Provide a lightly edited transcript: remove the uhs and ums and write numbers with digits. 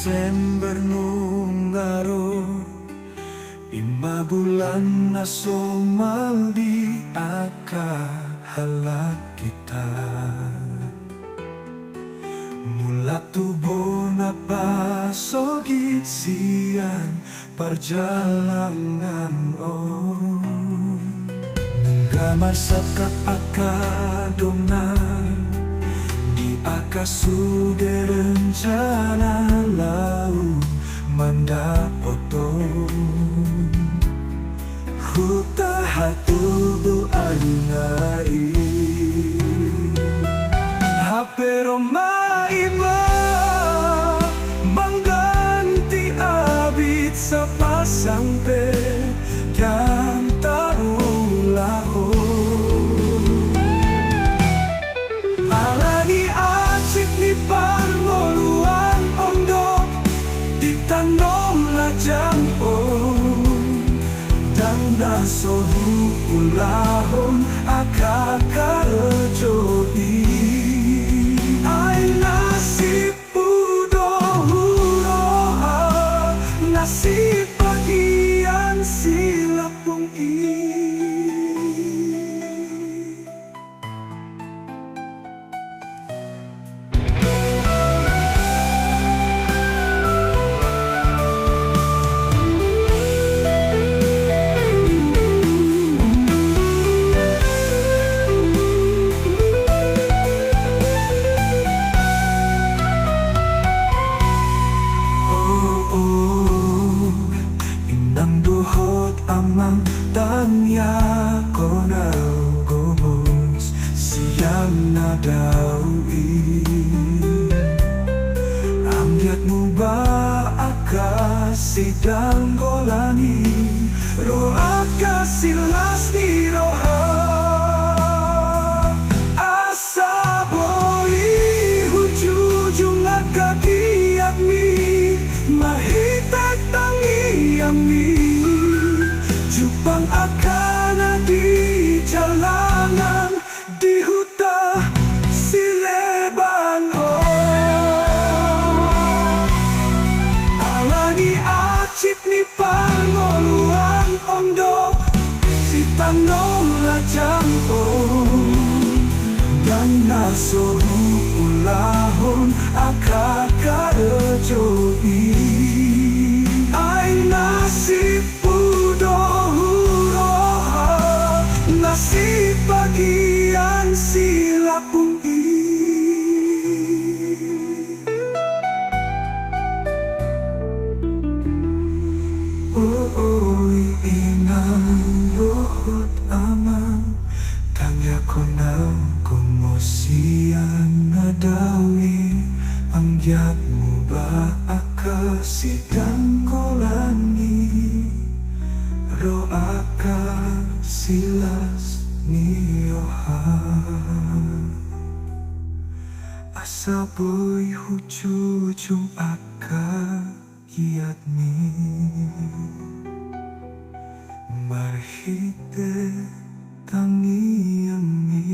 Desember nungaro 5 bulan na somaldi akahala kita. Mula tubo na pasogit siyan perjalanan Nunggamar sa akadongan di akasude rencana lau mandapotong huta hatubu anai hapero maiba mengganti abit sa pasampe yang taulaho alani asik ni parmoluan ondok di tanom lajampong dan nasohu ulahon akakarejohi ay nasib pudohuroha nasib bagian sila pong amang tanya ko na gumos siyang nadawi amyat mo ba akasidang golani ro akasilas ni roha asa boli hujujung agadiyak mi mahitat tangi ami Jupang akan di jalanan di huta sileban alani acip ni pangoluan ondok si tanom lajampong dan nasohu ulahon akakarejohi ay nasib nasib bagian sila pong inang luhut amang tangya ko na kumusiyan nadawi ang yak mo ba akasidang ko langi ro akasilas niyohan asa boy hujujung akayat mi marhite tangi ami